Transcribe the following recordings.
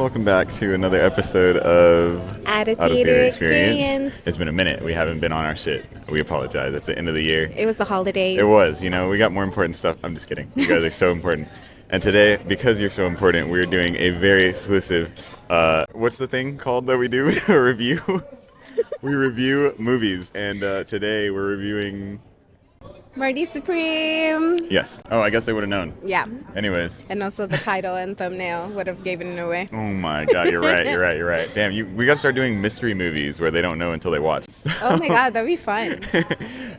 welcome back to another episode of At a Out of theater Theater experience. It's been a minute. We haven't been on our shit. We apologize. It's the end of the year. It was the holidays. It was. We got more important stuff. I'm just kidding. You guys are so important. And today, because you're so important, we're doing a very exclusive, what's the thing called that we do? A review? We review movies. And today we're reviewing... MARTY Supreme. Yes. Oh, I guess they would have known. Yeah. Anyways. And also the title and thumbnail would have given it away. Oh my god, you're right. Damn, we gotta start doing mystery movies where they don't know until they watch. Oh my god, that'd be fun.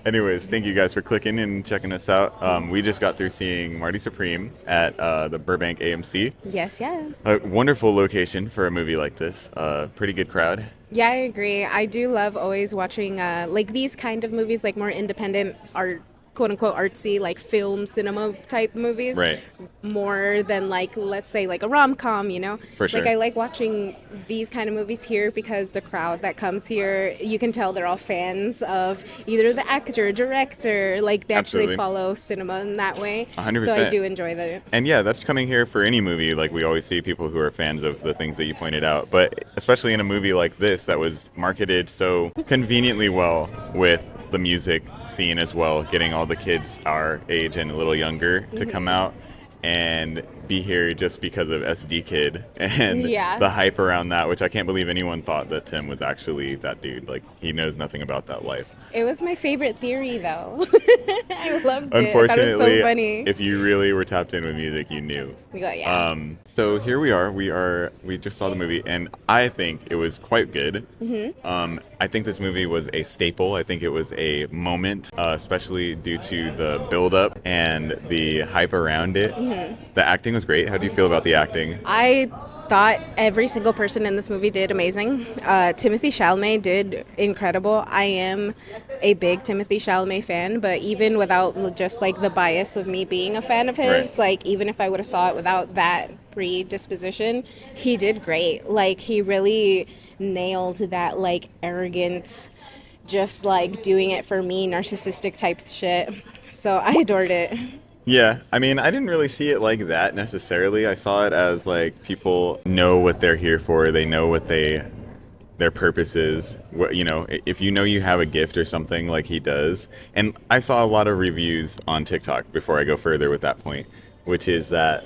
Anyways, thank you guys for clicking and checking us out. We just got through seeing MARTY Supreme at the Burbank AMC. Yes. A wonderful location for a movie like this. Pretty good crowd. Yeah, I agree. I do love always watching like these kind of movies, like more independent art, quote unquote artsy, like film cinema type movies, right? More than like, let's say, like a rom-com, For sure. Like I like watching these kind of movies here because the crowd that comes here, you can tell they're all fans of either the actor, director, like they Absolutely. actually follow cinema in that way. 100%. So I do enjoy that. And yeah, that's coming here for any movie. Like we always see people who are fans of the things that you pointed out, but especially in a movie like this that was marketed so conveniently well with the music scene as well, getting all the kids our age and a little younger to come out and be here just because of SD Kid and the hype around that, which I can't believe anyone thought that Tim was actually that dude. Like, he knows nothing about that life. It was my favorite theory, though. I loved it. Unfortunately, I thought it was so funny. if you really were tapped in with music, you knew. Yeah. So here we are. We just saw the movie, and I think it was quite good. I think this movie was a staple. I think it was a moment, especially due to the build-up and the hype around it. The acting was great. How do you feel about the acting? I thought every single person in this movie did amazing. Timothée Chalamet did incredible. I am a big Timothée Chalamet fan, but even without just like the bias of me being a fan of his, Right. like even if I would have saw it without that predisposition, he did great. Like he really nailed that like arrogant, just like doing it for me, narcissistic type shit. So I adored it. Yeah, I mean, I didn't really see it like that necessarily. I saw it as like people know what they're here for. They know what their purpose is. What, if you know you have a gift or something like he does. And I saw a lot of reviews on TikTok before I go further with that point, which is that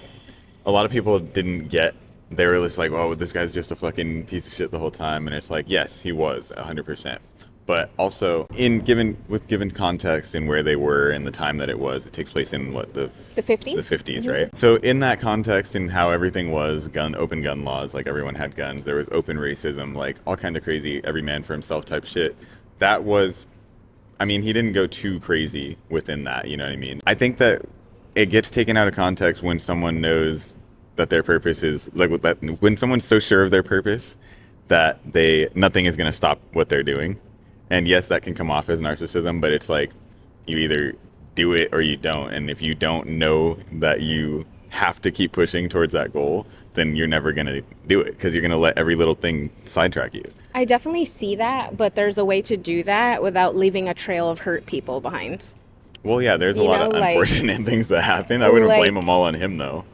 a lot of people didn't get. They were just like, "Oh, this guy's just a fucking piece of shit the whole time." And it's like, yes, he was 100%. But also, given context and where they were and the time that it was, it takes place in what, the 50s? The 50s, right? So in that context and how everything was, open gun laws, like everyone had guns, there was open racism, like all kind of crazy, every man for himself type shit. That was, I mean, he didn't go too crazy within that, you know what I mean? I think that it gets taken out of context when someone knows that their purpose is, like, when someone's so sure of their purpose that nothing is going to stop what they're doing. And yes, that can come off as narcissism, but it's like you either do it or you don't. And if you don't know that you have to keep pushing towards that goal, then you're never going to do it because you're going to let every little thing sidetrack you. I definitely see that, but there's a way to do that without leaving a trail of hurt people behind. Well, yeah, there's a lot of unfortunate things that happen. I wouldn't blame them all on him, though.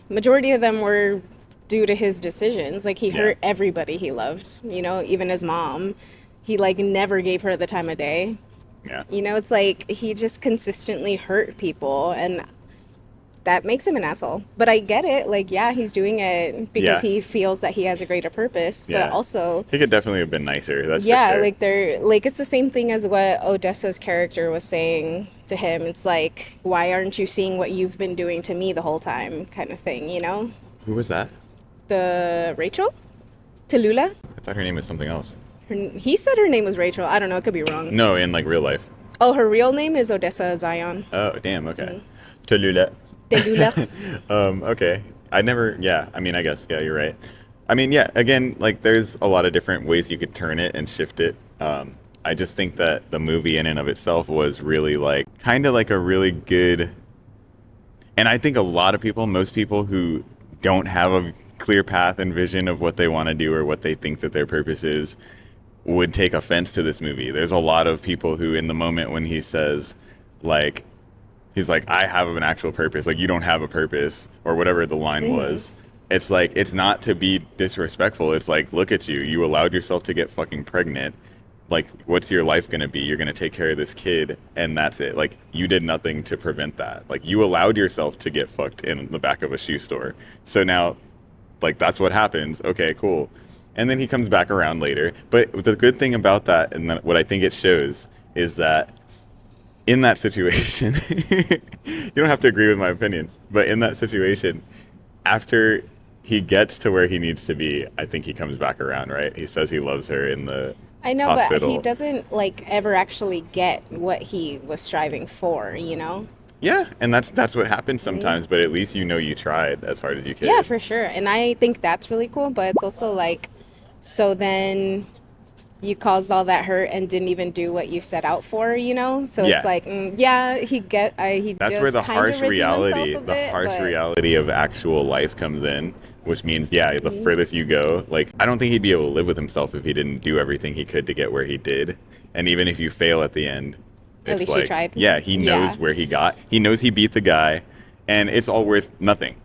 Majority of them were due to his decisions. Like, he hurt everybody he loved, even his mom. He, like, never gave her the time of day. Yeah. It's like he just consistently hurt people, and that makes him an asshole. But I get it. Like, yeah, he's doing it because he feels that he has a greater purpose. But also... he could definitely have been nicer, that's for yeah, sure. like, it's the same thing as what Odessa's character was saying to him. It's like, why aren't you seeing what you've been doing to me the whole time kind of thing, Who was that? The Rachel? Tallulah? I thought her name was something else. He said her name was Rachel. I don't know. It could be wrong. No, in, like, real life. Oh, her real name is Odessa Zion. Oh, damn, okay. Tallulah. Tallulah. Okay. I mean, I guess, yeah, you're right. I mean, yeah, again, like, there's a lot of different ways you could turn it and shift it. I just think that the movie in and of itself was really, like, kind of like a really good... And I think most people who don't have a clear path and vision of what they want to do or what they think that their purpose is, would take offense to this movie. There's a lot of people who, in the moment when he says, like, he's like, I have an actual purpose, like, you don't have a purpose, or whatever the line was, it's like, it's not to be disrespectful. It's like, look at you. You allowed yourself to get fucking pregnant. Like, what's your life going to be? You're going to take care of this kid, and that's it. Like, you did nothing to prevent that. Like, you allowed yourself to get fucked in the back of a shoe store. So now, like, that's what happens. Okay, cool. And then he comes back around later. But the good thing about that, and what I think it shows, is that in that situation, you don't have to agree with my opinion, but in that situation, after he gets to where he needs to be, I think he comes back around, right? He says he loves her in the I know, but he hospital. doesn't like ever actually get what he was striving for, you know? Yeah, and that's what happens sometimes, but at least you know you tried as hard as you Yeah, could. for sure. And I think that's really cool, but it's also like, so then you caused all that hurt and didn't even do what you set out for, you know? So it's Yeah. like, yeah, he That's where does kind of redeem himself a the bit, harsh but reality of actual life comes in, which means, yeah, the furthest you go, like, I don't think he'd be able to live with himself if he didn't do everything he could to get where he did. And even if you fail at the end, at it's least you like, tried. yeah, he Yeah. knows where he got. He knows he beat the guy, and it's all worth nothing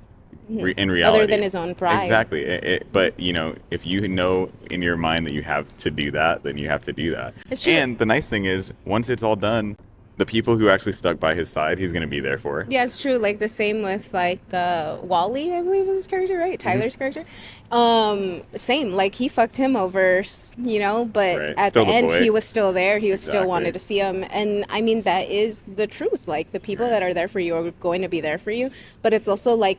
in Other reality. than his own pride. Exactly. But, you know, if you know in your mind that you have to do that, then you have to do that. It's true. And the nice thing is, once it's all done, the people who actually stuck by his side, he's going to be there for. Yeah, it's true. Like the same with like Wally, I believe was his character, right? Tyler's character. Same. Like he fucked him over, you know, but Right. at the Still the end boy. he was still there. He was still Exactly. wanted to see him, and I mean that is the truth. Like the people that are there for you are going to be there for you, but it's also like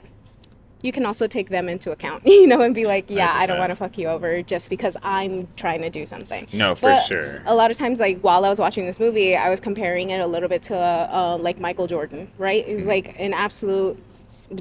you can also take them into account, you know, and be like, yeah, I don't 100%. want to fuck you over just because I'm trying to do something. No, for But sure. a lot of times, like while I was watching this movie, I was comparing it a little bit to like Michael Jordan, right? He's like an absolute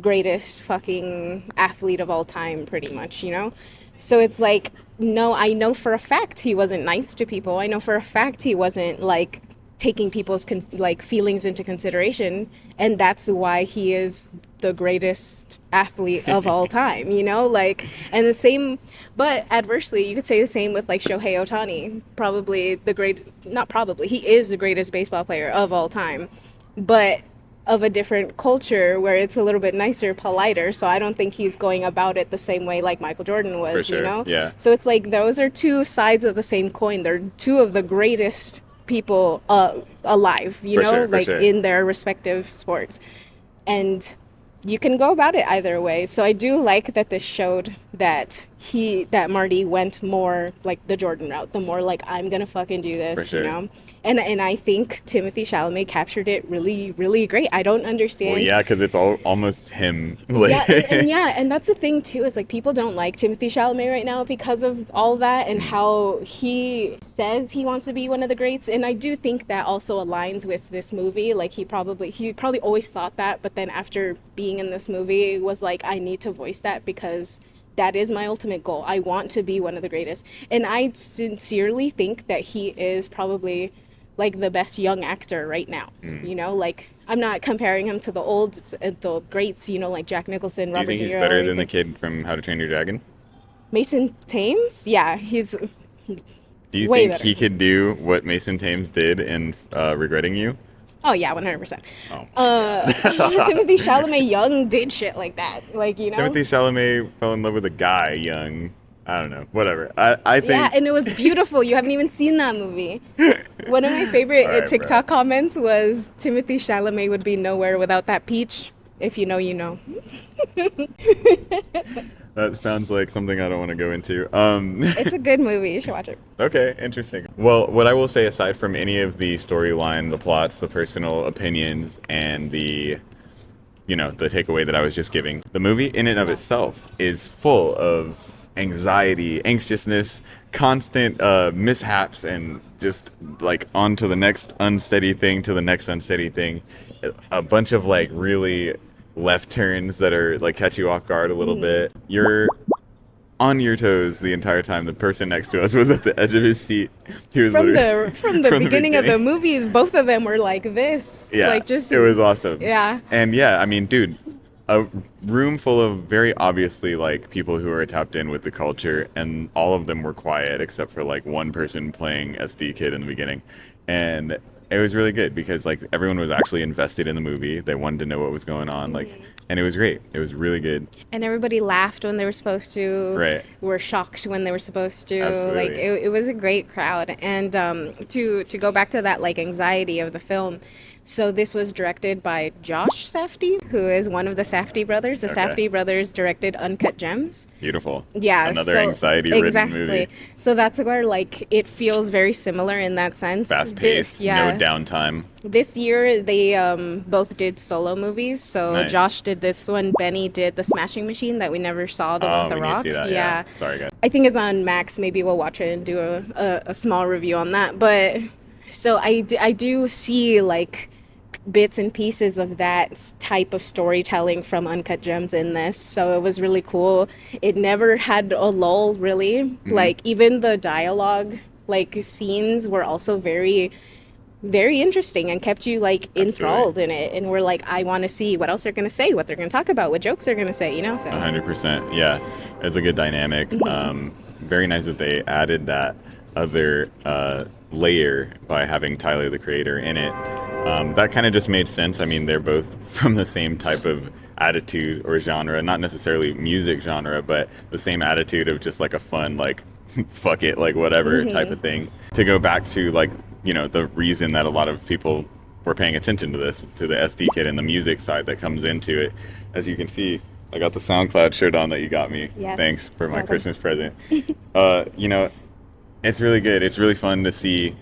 greatest fucking athlete of all time, pretty much, you know? So it's like, no, I know for a fact he wasn't nice to people. I know for a fact he wasn't like taking people's like feelings into consideration, and that's why he is the greatest athlete of all time, you know, like, and the same, but adversely you could say the same with like Shohei Ohtani, probably the great, not probably, he is the greatest baseball player of all time, but of a different culture where it's a little bit nicer, politer. So I don't think he's going about it the same way like Michael Jordan was, For sure. you know? Yeah. So it's like those are two sides of the same coin. They're two of the greatest people alive, you For know, sure, for like sure. in their respective sports. And you can go about it either way. So I do like that this showed that that Marty went more like the Jordan route, the more like I'm gonna fucking do this, For sure. you know. And I think Timothy Chalamet captured it really, really great. I don't understand. Well, yeah, because it's all almost him. Like, Yeah, and yeah, and that's the thing too, is like people don't like Timothy Chalamet right now because of all that and how he says he wants to be one of the greats. And I do think that also aligns with this movie. Like he probably always thought that, but then after being in this movie was like, I need to voice that because that is my ultimate goal. I want to be one of the greatest. And I sincerely think that he is probably like the best young actor right now. You know, like I'm not comparing him to the greats, you know, like Jack Nicholson, do you Robert think De he's Niro, better or than the anything. kid from How to Train Your Dragon? Mason Thames? Yeah, he's Do you way think better. he could do what Mason Thames did in Regretting You? Oh yeah, 100%. Oh. Timothy Chalamet young did shit like that, like, you know. Timothy Chalamet fell in love with a guy young. I don't know. Whatever. I Yeah, think. and it was beautiful. You haven't even seen that movie. One of my favorite All right, bro. TikTok comments was Timothy Chalamet would be nowhere without that peach. If you know, you know. That sounds like something I don't want to go into. It's a good movie. You should watch it. Okay, interesting. Well, what I will say, aside from any of the storyline, the plots, the personal opinions, and the, you know, the takeaway that I was just giving, the movie in and of itself is full of anxiety, anxiousness, constant mishaps, and just like on to the next unsteady thing, to the next unsteady thing. A bunch of like really left turns that are like catch you off guard a little bit. You're on your toes the entire time. The person next to us was at the edge of his seat. He was From literally the beginning of the movie, both of them were like this. Yeah, Like just it was awesome. Yeah. And yeah, I mean, dude, a room full of very obviously like people who are tapped in with the culture, and all of them were quiet except for like one person playing SD Kid in the beginning, and It was really good because like everyone was actually invested in the movie. They wanted to know what was going on, like, and it was great. It was really good. And everybody laughed when they were supposed to. Right. Were shocked when they were supposed to. Like Absolutely. it was a great crowd. And to go back to that like anxiety of the film. So this was directed by Josh Safdie, who is one of the Safdie brothers. The Okay. Safdie brothers directed Uncut Gems. Beautiful. Yeah, Another so, anxiety-ridden exactly. movie. So that's where like it feels very similar in that sense. Fast-paced, Yeah. no downtime. This year they both did solo movies. So Nice. Josh did this one. Benny did the Smashing Machine that we never saw, the one with We The need to Rock. see that. Yeah. Sorry, guys. I think it's on Max. Maybe we'll watch it and do a small review on that. But so I do see like bits and pieces of that type of storytelling from Uncut Gems in this. So it was really cool. It never had a lull, really. Like even the dialogue, like scenes were also very, very interesting and kept you like enthralled in it. And we're like, I want to see what else they're going to say, what they're going to talk about, what jokes they're going to say, you know? So 100%. Yeah, it's a good dynamic. Very nice that they added that other layer by having Tyler the Creator in it. That kind of just made sense. I mean, they're both from the same type of attitude or genre, not necessarily music genre, but the same attitude of just like a fun, like, fuck it, like whatever type of thing. To go back to like, you know, the reason that a lot of people were paying attention to this, to the SD kit and the music side that comes into it. As you can see, I got the SoundCloud shirt on that you got me. Yes. Thanks for my Welcome. Christmas present. You know, it's really good. It's really fun to see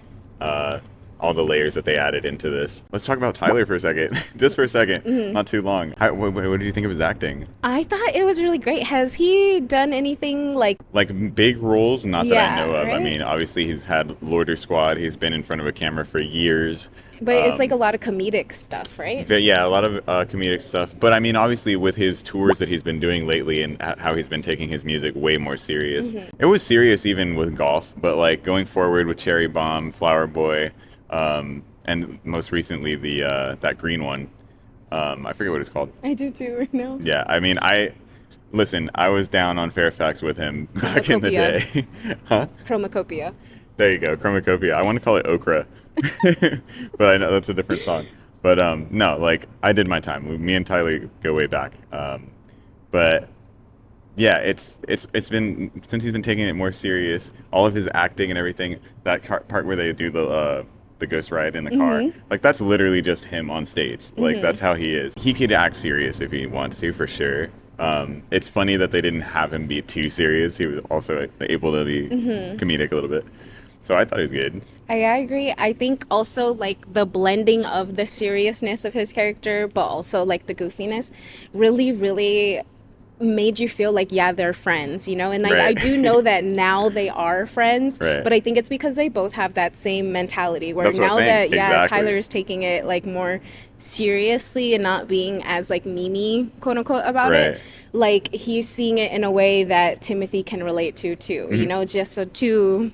all the layers that they added into this. Let's talk about Tyler for a second. Just for a second. Not too long. What did you think of his acting? I thought it was really great. Has he done anything like Like big roles, not that I Yeah, know of. I right? mean, obviously he's had Lorder Squad. He's been in front of a camera for years. But it's like a lot of comedic stuff, right? Yeah, a lot of comedic stuff. But I mean, obviously, with his tours that he's been doing lately and how he's been taking his music way more serious. It was serious even with golf, but like going forward with Cherry Bomb, Flower Boy, and most recently the that green one. I forget what it's called. I do too right now. Yeah, I mean, listen, I was down on Fairfax with him back in the Chromacopia. day. Huh? Chromacopia. There you go, Chromacopia. I want to call it Okra, but I know that's a different song. But no, like I did my time. Me and Tyler go way back. But yeah, it's been since he's been taking it more serious. All of his acting and everything. That part where they do the ghost ride in the car, like that's literally just him on stage. Like that's how he is. He could act serious if he wants to, for sure. It's funny that they didn't have him be too serious. He was also able to be comedic a little bit. So I thought he was good. I agree. I think also like the blending of the seriousness of his character, but also like the goofiness, really, really made you feel like, yeah, they're friends, you know? And Right. I do know that now they are friends, Right. but I think it's because they both have that same mentality where That's what now I'm saying. that, yeah, Exactly. Tyler is taking it like more seriously and not being as like meme quote unquote about Right. it. Like he's seeing it in a way that Timothy can relate to too, you know, just so two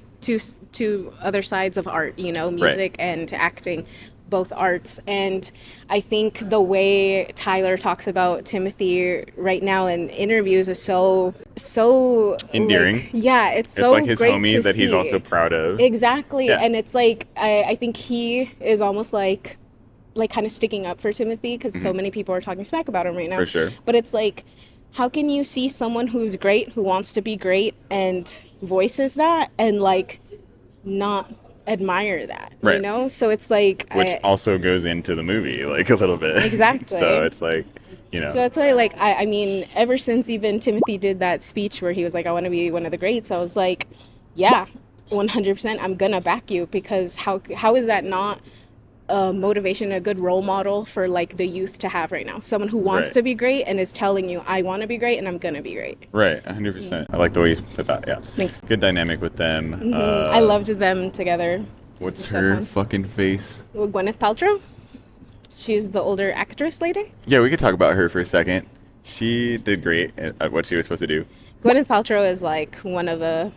other sides of art, you know, music and acting, both arts. And I think the way Tyler talks about Timothy right now in interviews is so Endearing. like, yeah, it's It's so like his great homie to that he's see. also proud of. Exactly. Yeah. And it's like I think he is almost like kind of sticking up for Timothy because so many people are talking smack about him right now. For sure. But it's like, how can you see someone who's great, who wants to be great and voices that and like not admire that, you Right. know? So it's like Which also goes into the movie, like a little bit. Exactly. So it's like, you know. so that's why like I mean ever since even Timothy did that speech where he was like, I want to be one of the greats, I was like, yeah, 100% I'm gonna back you, because how is that not a motivation, a good role model for like the youth to have right now? Someone who wants Right. to be great and is telling you, I want to be great and I'm gonna be great. Right, 100%. I like the way you put that, yeah. Thanks. Good dynamic with them. I loved them together. What's So her fun. fucking face? Well, Gwyneth Paltrow, she's the older actress lady. Yeah, we could talk about her for a second. She did great at what she was supposed to do. Gwyneth Paltrow is like one of the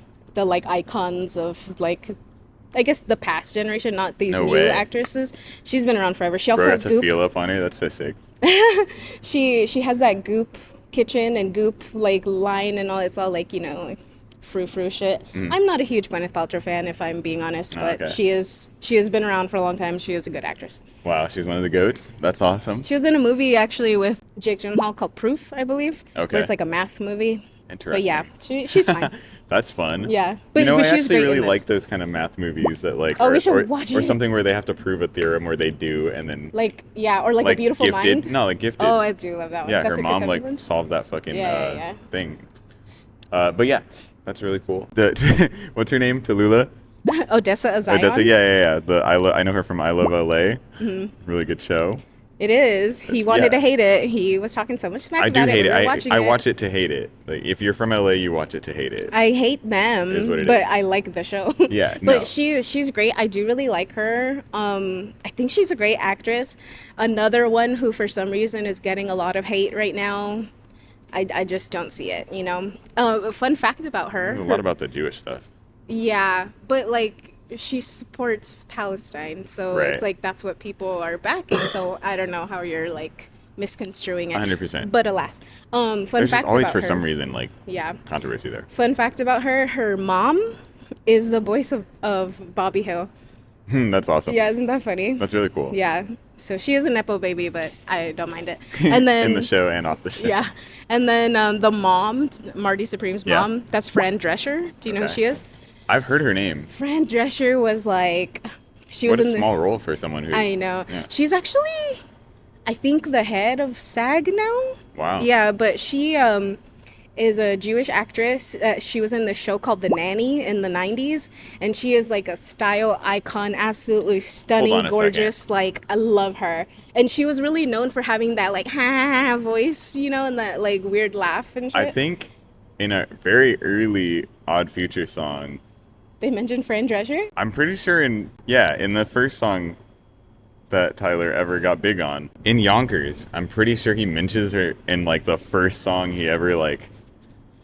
like icons of like, I guess the past generation, not these No new way. actresses. She's been around forever. She also Bro, has that's a Goop. feel up on her. That's so sick. She has that Goop kitchen and Goop like line and all. It's all like, you know, like frou-frou shit. I'm not a huge Gwyneth Paltrow fan, if I'm being honest, but she has been around for a long time. She is a good actress. Wow, she's one of the goats. That's awesome. She was in a movie actually with Jake Gyllenhaal called Proof, I believe. Okay. Where it's like a math movie. Interesting. But yeah, she's fine. That's fun. Yeah, but I she was actually great really in this. like those kind of math movies that like we should watch or it. something where they have to prove a theorem or they do and then Like or like A Beautiful Gifted. Mind. No, like Gifted. Oh, I do love that one. Yeah, That's her the Chris mom like Evans one? solved that fucking Yeah. thing. But yeah, that's really cool. What's her name? Tallulah? Odessa Azion. Odessa, yeah. I know her from I Love LA. Really good show. It is. He wanted to hate it. He was talking so much smack I do about hate it. it. I watch it to hate it. Like if you're from LA, you watch it to hate it. I hate them, Is what it but is. I like the show. Yeah, but no. she's great. I do really like her. I think she's a great actress. Another one who, for some reason, is getting a lot of hate right now. I just don't see it. You know. Fun fact about her. There's a lot about the Jewish stuff. Yeah, but like she supports Palestine, so Right. it's like that's what people are backing. So I don't know how you're like misconstruing it. 100%. But alas, fun There's fact just always about for her. some reason like Yeah. controversy there. Fun fact about her: her mom is the voice of Bobby Hill. That's awesome. Yeah, isn't that funny? That's really cool. Yeah. So she is a nepo baby, but I don't mind it. And then in the show and off the show. yeah, and then the mom, Marty Supreme's Yeah. mom, that's Fran Drescher. Do you know who Okay. she is? I've heard her name. Fran Drescher was like, she was What a in the. small role for someone who's. I know. Yeah. She's actually, I think, the head of SAG now. Wow. Yeah, but she is a Jewish actress. She was in the show called The Nanny in the 90s, and she is like a style icon, absolutely Hold stunning, on a gorgeous. Like, I love her. And she was really known for having that like ha voice, you know, and that like weird laugh and shit. I think in a very early Odd Future song, They mentioned Fran Drescher. I'm pretty sure in the first song that Tyler ever got big on, in Yonkers, I'm pretty sure he mentions her in like the first song he ever like.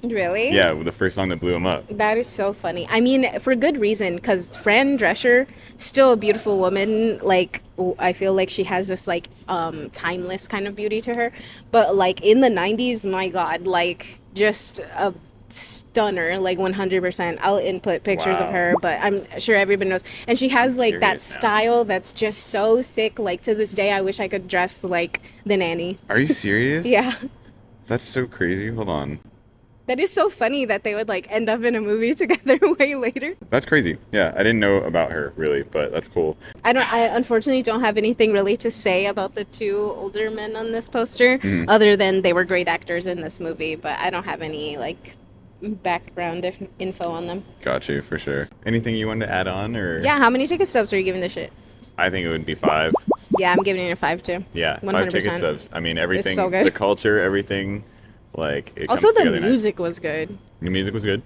Really? Yeah, the first song that blew him up. That is so funny. I mean, for good reason, because Fran Drescher, still a beautiful woman. Like, I feel like she has this like timeless kind of beauty to her. But like in the 90s, my God, like just a stunner, like 100%. I'll input pictures of Wow. her, but I'm sure everybody knows. And she has like that curious now. style that's just so sick. Like to this day, I wish I could dress like the nanny. Are you serious? Yeah. That's so crazy. Hold on. That is so funny that they would like end up in a movie together way later. That's crazy. Yeah, I didn't know about her really, but that's cool. I unfortunately don't have anything really to say about the two older men on this poster, other than they were great actors in this movie, but I don't have any like background info on them. Got you for sure. Anything you wanted to add on or? Yeah, how many ticket stubs are you giving this shit? I think it would be 5. Yeah, I'm giving it a 5 too. Yeah, 5 100%. ticket stubs. I mean, everything, so good. the culture, everything, like it Also, comes the together nice. music was good. The music was good.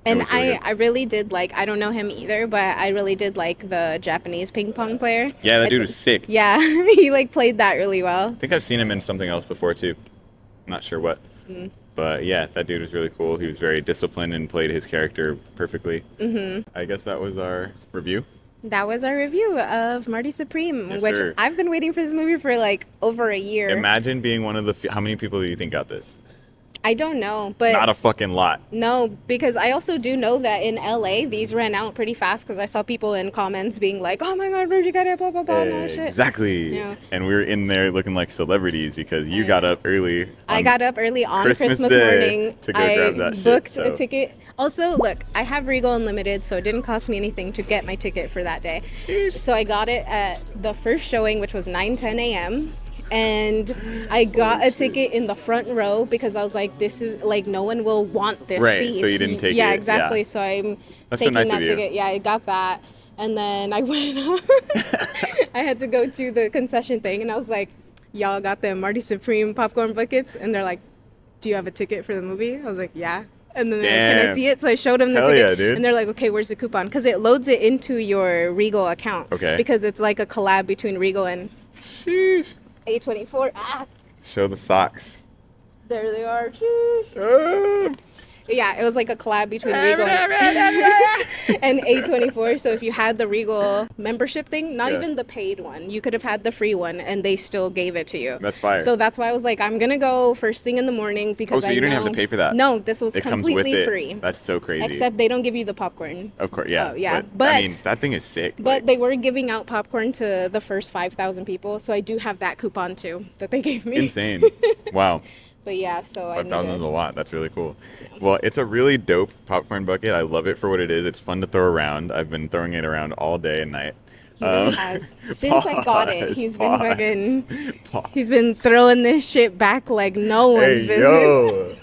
It And was really good. I really did like, I don't know him either, but I really did like the Japanese ping pong player. Yeah, that I dude thi- was sick. Yeah, he like played that really well. I think I've seen him in something else before too. Not sure what. But yeah, that dude was really cool. He was very disciplined and played his character perfectly. I guess that was our review. That was our review of Marty Supreme, Yes, which sir. I've been waiting for this movie for like over a year. Imagine being one of the how many people do you think got this? I don't know, but Not a fucking lot. no, because I also do know that in LA these ran out pretty fast because I saw people in comments being like, "Oh my God, where'd you get it?" Blah blah blah, and all that shit. Exactly. Yeah. And we were in there looking like celebrities because you got up early. I on- got up early on Christmas Christmas, Day morning. to go I grab that shit, booked so. a ticket. Also, look, I have Regal Unlimited, so it didn't cost me anything to get my ticket for that day. So I got it at the first showing, which was 9:10 a.m. And I got a ticket in the front row because I was like, this is like, no one will want this Right, seat. so you didn't take Yeah, it, exactly. yeah. So I'm That's so taking nice that of you. ticket. Yeah, I got that. And then I went up. I had to go to the concession thing, and I was like, y'all got the Marty Supreme popcorn buckets? And they're like, do you have a ticket for the movie? I was like, yeah. And then they're like, can I Damn. see it? So I showed them the Hell ticket. yeah, dude. And they're like, okay, where's the coupon? Because it loads it into your Regal account. Okay. Because it's like a collab between Regal and Sheesh. A24. Ah, Show the socks. there they are. Sheesh. Ah. Yeah, it was like a collab between Regal and A24. So if you had the Regal membership thing, not Yeah. even the paid one, you could have had the free one, and they still gave it to you. That's fire. So that's why I was like, I'm gonna go first thing in the morning because so you didn't have to pay for that? No, this was It comes with completely it. free. That's so crazy. Except they don't give you the popcorn. Of course, yeah. Oh, yeah. But I mean, that thing is sick. But they were giving out popcorn to the first 5,000 people, so I do have that coupon too that they gave me. Insane. Wow. But yeah, so 5,000 is a lot. That's really cool. Well, it's a really dope popcorn bucket. I love it for what it is. It's fun to throw around. I've been throwing it around all day and night. He really has. Since I got it, he's been he's been throwing this shit back like no one's business. Yo.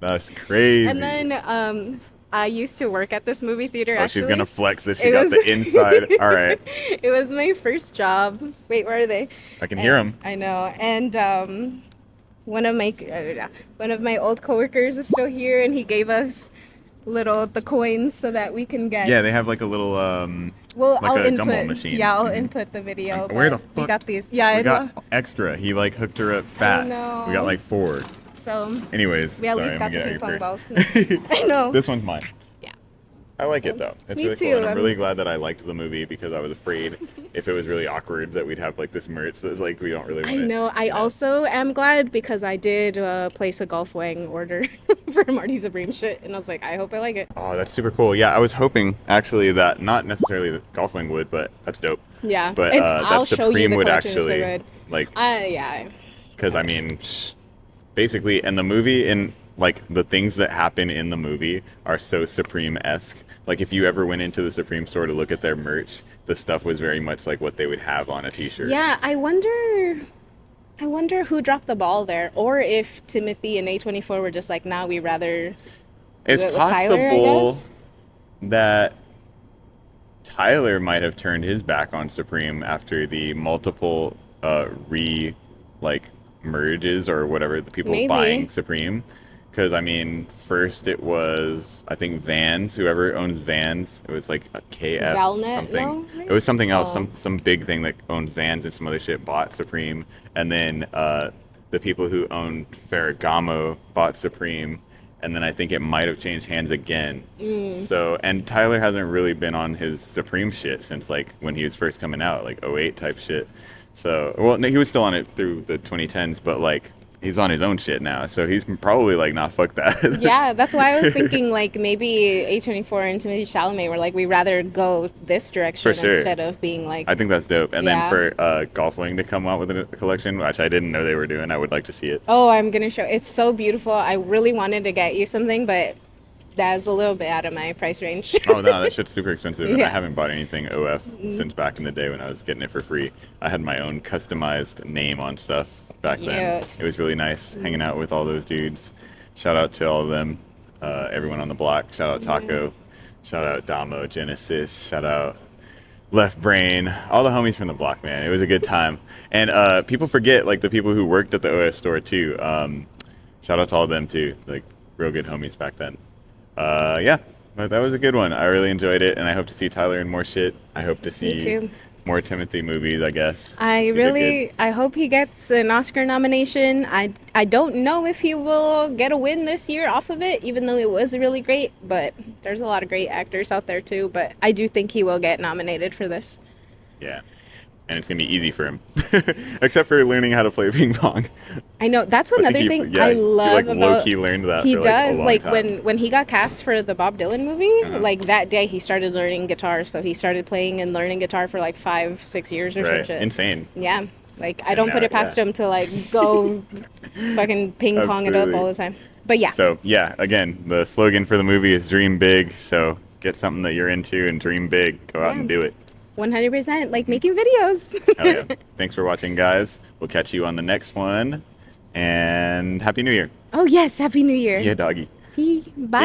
That's crazy. And then I used to work at this movie theater. Oh, she's gonna flex that she It got was- the inside. All right, It was my first job. Wait, where are they? I can hear them. I know. And one of my old coworkers is still here, and he gave us the coins so that we can get. Yeah, they have like a little Well, like I'll a input. gumball machine. Yeah, I'll input the video. Where the but fuck? we got these? Yeah, We got extra. He like hooked her up fat. know. We got like 4. So Anyways, we at sorry, least I'm got the gonna ping pong get out balls. of your I know. This one's mine. Yeah. I like it though. It's Me really cool. too. And I'm really glad that I liked the movie because I was afraid if it was really awkward that we'd have like this merch that's like we don't really want I know. I also am glad because I did place a golf wang order for Marty Supreme shit, and I was like, I hope I like it. Oh, that's super cool. Yeah, I was hoping actually that not necessarily that Golfwing would, but that's dope. Yeah. But And that I'll show you Supreme the would collection, it's so actually good. like Yeah. because I mean, basically, and the movie and like the things that happen in the movie are so Supreme-esque. Like if you ever went into the Supreme store to look at their merch, the stuff was very much like what they would have on a T-shirt. Yeah, I wonder who dropped the ball there, or if Timothy and A24 were just like, nah, we rather. It's do it with Tyler, I possible guess. that Tyler might have turned his back on Supreme after the multiple merges or whatever, the people Maybe. buying Supreme. Because I mean, first it was I think Vans, whoever owns Vans, it was like a KF Valnet, something. no, maybe? It was something else, Oh. some big thing that owns Vans and some other shit bought Supreme, and then the people who owned Ferragamo bought Supreme, and then I think it might have changed hands again. So, and Tyler hasn't really been on his Supreme shit since like when he was first coming out, like '08 type shit. So, well, no, he was still on it through the 2010s, but like he's on his own shit now, so he's probably like, nah, fuck that. Yeah, that's why I was thinking like maybe A24 and Timothy Chalamet were like, we rather go this direction For sure. instead of being like. I think that's dope. And Yeah. then for Golfwing to come out with a collection, which I didn't know they were doing, I would like to see it. Oh, I'm gonna show. It's so beautiful. I really wanted to get you something, but that's a little bit out of my price range. Oh no, that shit's super expensive, and I Yeah. haven't bought anything OF since back in the day when I was getting it for free. I had my own customized name on stuff back then. Cute. It was really nice hanging out with all those dudes. Shout out to all of them, everyone on the block. Shout out Taco. Shout out Damo, Genesis. Shout out Left Brain. All the homies from the block, man. It was a good time. And people forget like the people who worked at the OF store too. Shout out to all of them too. Like real good homies back then. Yeah, but that was a good one. I really enjoyed it, and I hope to see Tyler in more shit. I hope to see too. more Timothy movies, I guess. I He did really, good. I hope he gets an Oscar nomination. I don't know if he will get a win this year off of it, even though it was really great. But there's a lot of great actors out there too. But I do think he will get nominated for this. Yeah, and it's gonna be easy for him, except for learning how to play ping pong. I know that's I think another he- thing yeah, I he, love like, about low-key learned that he for, like, a does long like time. when he got cast for the Bob Dylan movie, Uh-huh. like that day he started learning guitar. So he started playing and learning guitar for like 5-6 years or some Right, shit. insane. Yeah, like I don't put now- it past yeah. him to like go fucking ping pong it up Absolutely. all the time. But yeah, So yeah, again, the slogan for the movie is "Dream Big." So get something that you're into and dream big. Go out and do it. 100% like making videos. Hell yeah. Thanks for watching, guys. We'll catch you on the next one. And Happy New Year. Oh yes, Happy New Year. Yeah, doggy. Bye.